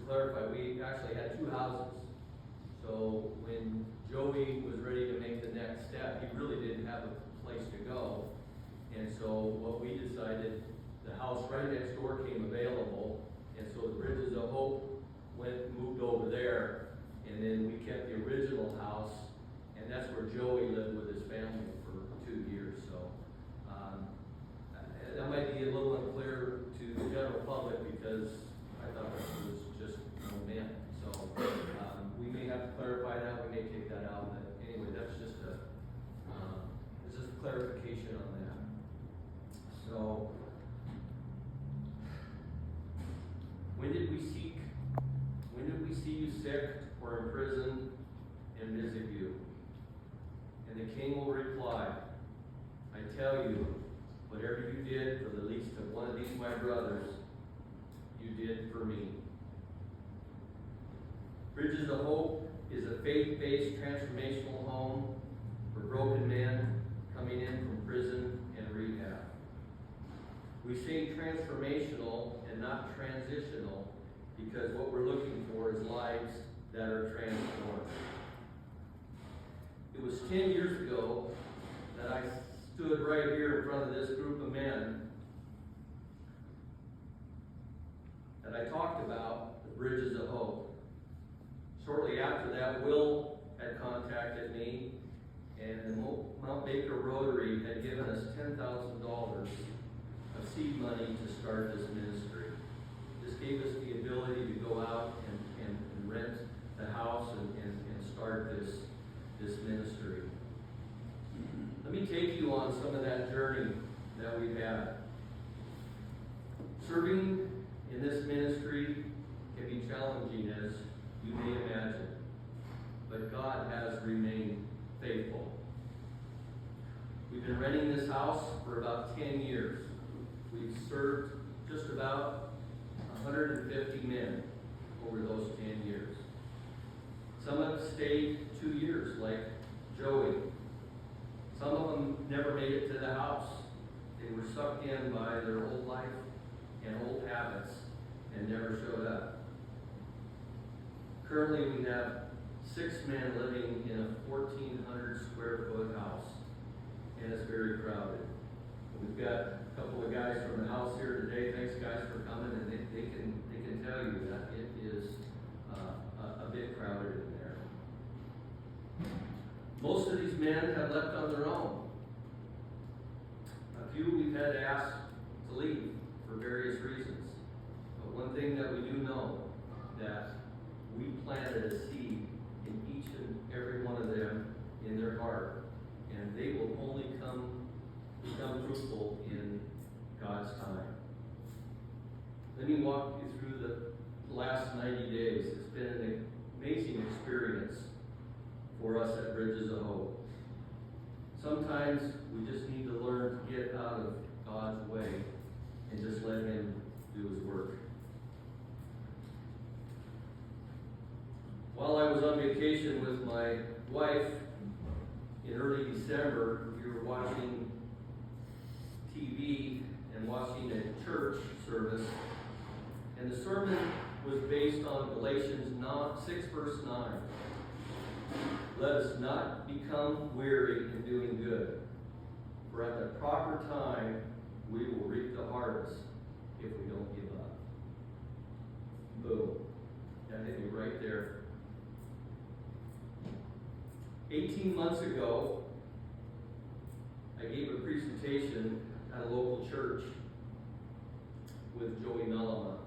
clarify, we actually had two houses. So when Joey was ready to make the next step, he really didn't have a place to go. And so what we decided, the house right next door came available, and so the Bridges of Hope moved over there, and then we kept the original house, and that's where Joey lived with his family for 2 years. So that might be a little unclear to the general public because I thought it was just meant. So we may have to clarify that. We may take that out. But anyway, that's just it's just a clarification on that. So when did we see you sick or in prison and visit you? And the king will reply, I tell you, whatever you did for the least of one of these my brothers, you did for me. Bridges of Hope is a faith-based transformational home for broken men coming in from prison and rehab. We say transformational and not transitional because what we're looking for is lives that are transformed. It was 10 years ago that I stood right here in front of this group of men that I talked about the Bridges of Hope. Shortly after that, Will had contacted me, and the Mount Baker Rotary had given us $10,000 of seed money to start this ministry. This gave us the ability to go out and rent the house and start this ministry. Let me take you on some of that journey that we've had. Serving in this ministry can be challenging, as you may imagine, but God has remained faithful. We've been renting this house for about 10 years. We've served just about 150 men over those 10 years. Some have stayed 2 years, like Joey. Some of them never made it to the house. They were sucked in by their old life and old habits and never showed up. Currently, we have 6 men living in a 1,400 square foot house, and it's very crowded. We've got a couple of guys from the house here today. Thanks, guys, for coming, and they can tell you that it is a bit crowded in there. Most of these men have left on their own. A few we've had to ask to leave for various reasons. But one thing that we do know, that we planted a seed in each and every one of them in their heart, and they will only become fruitful in God's time. Let me walk you through the last 90 days. It's been an amazing experience for us at Bridges of Hope. Sometimes we just need to learn to get out of God's way and just let Him do His work. While I was on vacation with my wife in early December, we were watching TV and watching a church service, and the sermon was based on Galatians 6 verse 9. Let us not become weary in doing good, for at the proper time we will reap the harvest if we don't give up. Boom. That hit me right there. 18 months ago, I gave a presentation at a local church with Joey Mellema.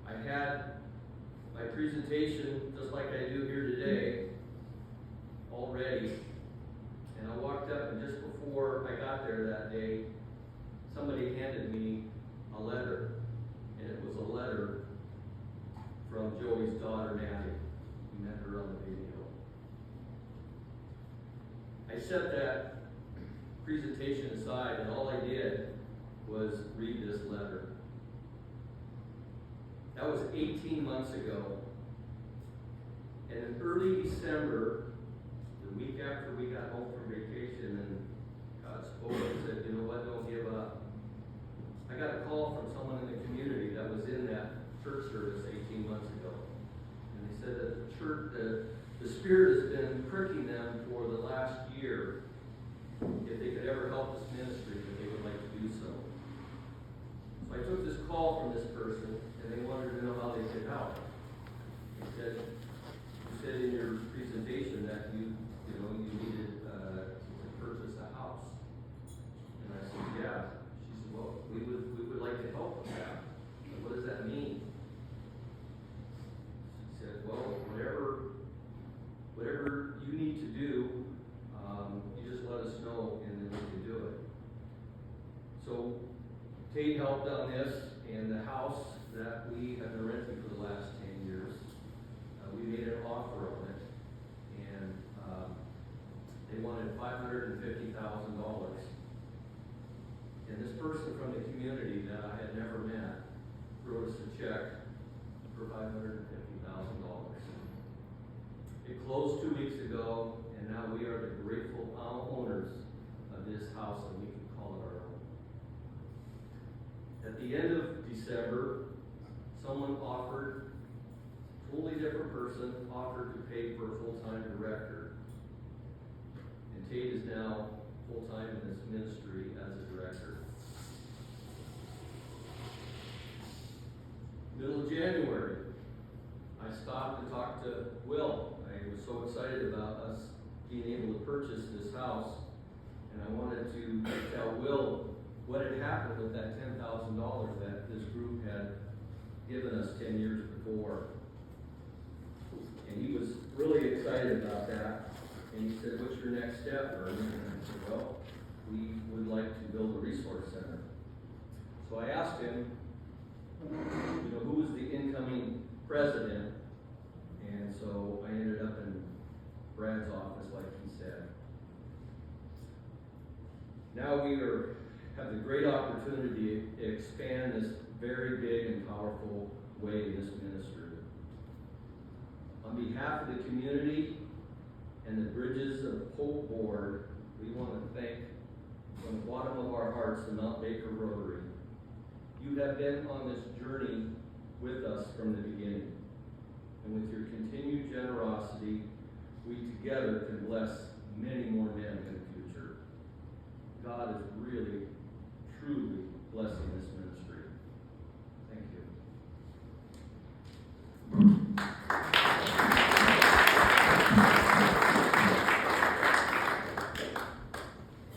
I had my presentation, just like I do here today, all ready. And I walked up, and just before I got there that day, somebody handed me a letter. And it was a letter from Joey's daughter, Maddie. We met her on the video. I set that presentation aside, and all I did was read this letter. That was 18 months ago. And in early December, the week after we got home from vacation, and God spoke and said, you know what, don't give up. I got a call from someone in the community that was in that church service the Spirit has been pricking them for the last year, if they could ever help this ministry, that they would like to do so. So I took this call from this person, and they wanted to know how they could help. They said, you said in your presentation that you needed to purchase a house. And I said, yeah. She said, well, we would like to help with that. And what does that mean? She said, well, whatever you need to do, you just let us know and then we can do it. So Tate helped on this, and the house that we have been renting for the last 10 years, we made an offer on it, and they wanted $550,000. And this person from the community that I had never met wrote us a check for $550,000. It closed 2 weeks ago, and now we are the grateful owners of this house, and we can call it our own. At the end of December, someone offered, totally different person, offered to pay for a full-time director. And Tate is now full-time in this ministry as a director. Middle of January, I stopped to talk to Will. I was so excited about us being able to purchase this house, and I wanted to tell Will what had happened with that $10,000 that this group had given us 10 years before. And he was really excited about that. And he said, what's your next step, Vernon? And I said, well, we would like to build a resource center. So I asked him, who was the incoming president? And so I ended up in Brad's office, like he said. Now we have the great opportunity to expand this very big and powerful way in this ministry. On behalf of the community and the Bridges of Hope Board, we want to thank from the bottom of our hearts the Mount Baker Rotary. You have been on this journey with us from the beginning. And with your continued generosity, we together can bless many more men in the future. God is really, truly blessing this ministry. Thank you.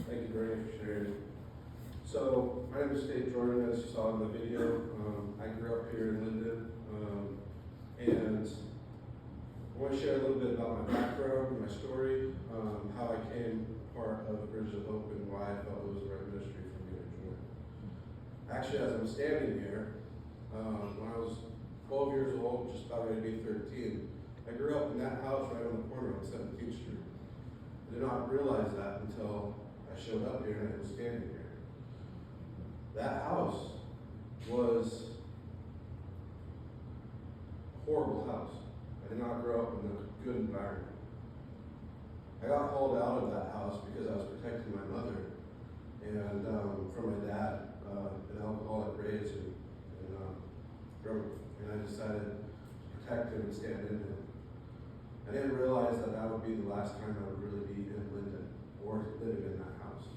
Thank you very much for sharing. So, my name is Dave Jordan, as you saw in the video. I grew up here in Linden, and I want to share a little bit about my background, my story, how I came part of Bridges of Hope, and why I felt it was the right ministry for me to join. Actually, as I'm standing here, when I was 12 years old, just about ready to be 13, I grew up in that house right on the corner on 17th Street. I did not realize that until I showed up here and I was standing here. That house was a horrible house. I did not grow up in a good environment. I got hauled out of that house because I was protecting my mother and from my dad, an alcoholic raised and drunk, and I decided to protect him and stand in him. I didn't realize that that would be the last time I would really be in Linden or living in that house.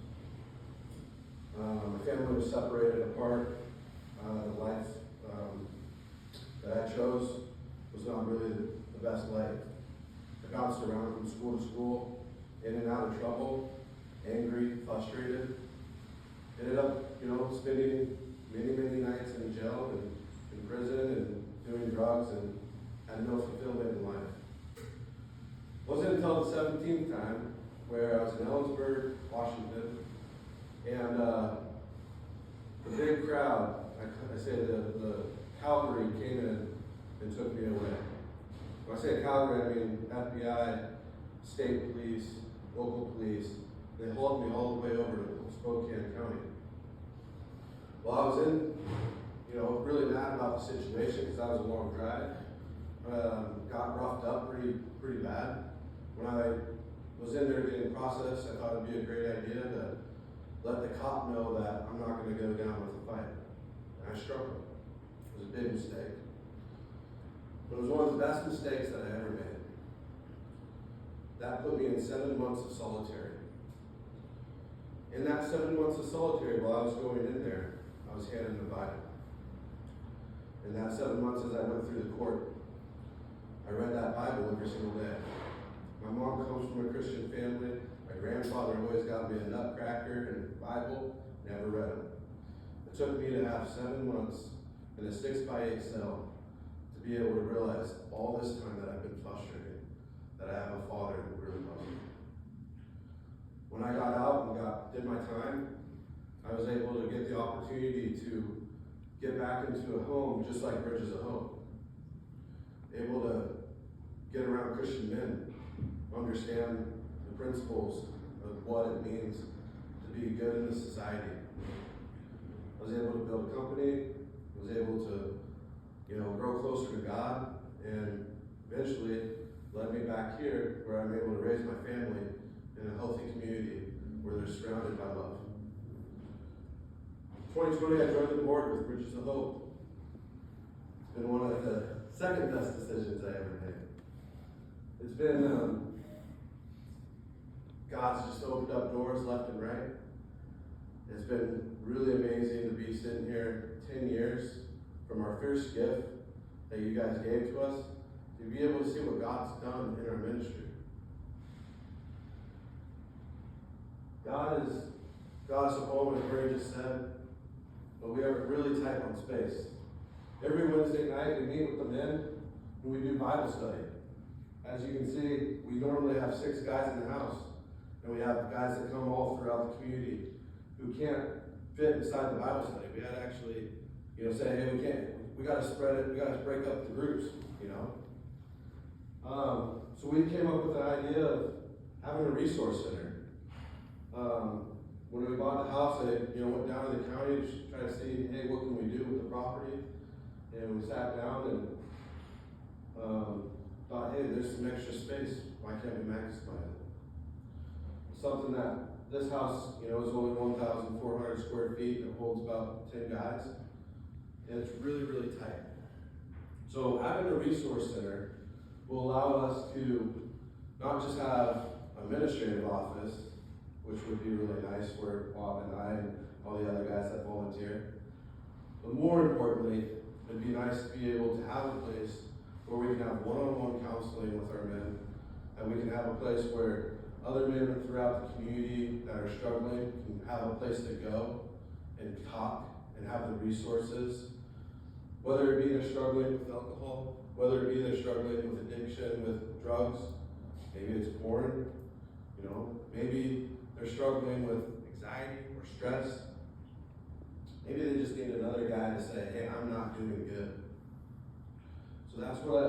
My family was separated apart. The life that I chose was not really the best life. I bounced around from school to school, in and out of trouble, angry, frustrated. Ended up, spending many nights in jail and in prison and doing drugs, and had no fulfillment in life. It wasn't until the 17th time where I was in Ellensburg, Washington, and the big crowd, I say the cavalry came in and took me away. When I say cavalry, I mean FBI, state police, local police. They hauled me all the way over to Spokane County. Well, I was in, really mad about the situation because that was a long drive. Got roughed up pretty bad. When I was in there getting processed, I thought it'd be a great idea to let the cop know that I'm not going to go down with the fight. And I struggled. It was a big mistake. But it was one of the best mistakes that I ever made. that put me in 7 months of solitary. In that 7 months of solitary, while I was going in there, I was handed the Bible. In that 7 months, as I went through the court, I read that Bible every single day. My mom comes from a Christian family. My grandfather always got me a nutcracker and a Bible, never read them. It took me to have 7 months in a 6x8 cell to be able to realize all this time that I've been frustrated, that I have a father who really loves me. When I got out and did my time, I was able to get the opportunity to get back into a home just like Bridges of Hope. Able to get around Christian men, understand the principles of what it means to be good in the society. I was able to build a company, was able to, grow closer to God, and eventually led me back here where I'm able to raise my family in a healthy community where they're surrounded by love. 2020, I joined the board with Bridges of Hope. It's been one of the second best decisions I ever made. It's been, God's just opened up doors left and right. It's been really amazing to be sitting here 10 years from our first gift that you guys gave to us, to be able to see what God's done in our ministry. God is a home, as Barry just said, but we are really tight on space. Every Wednesday night we meet with the men and we do Bible study. As you can see, we normally have 6 guys in the house, and we have guys that come all throughout the community who can't fit inside the Bible study. We had to actually, say, hey, we got to spread it, we got to break up the groups, So we came up with the idea of having a resource center. When we bought the house, I went down to the county to try to see, hey, what can we do with the property? And we sat down and thought, hey, there's some extra space. Why can't we maximize it? Something that this house, is only 1,400 square feet. It holds about 10 guys. And it's really, really tight. So having a resource center will allow us to not just have an administrative office, which would be really nice for Bob and I and all the other guys that volunteer. But more importantly, it'd be nice to be able to have a place where we can have one-on-one counseling with our men, and we can have a place where other men throughout the community that are struggling can have a place to go and talk and have the resources, whether it be they're struggling with alcohol, whether it be they're struggling with addiction, with drugs, maybe it's porn, maybe they're struggling with anxiety or stress. Maybe they just need another guy to say, hey, I'm not doing good. So that's what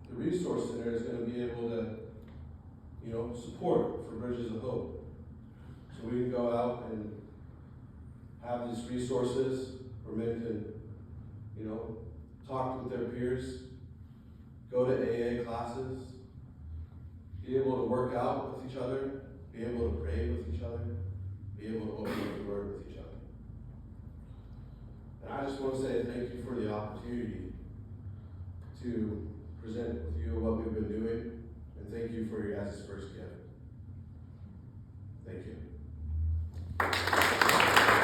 the resource center is going to be able to, support for Bridges of Hope. So we can go out and have these resources where men can, talk with their peers, go to AA classes, be able to work out with each other, be able to pray with each other, be able to open the word with each other. And I just want to say thank you for the opportunity to present with you what we've been doing, and thank you for your guys' first gift. Thank you.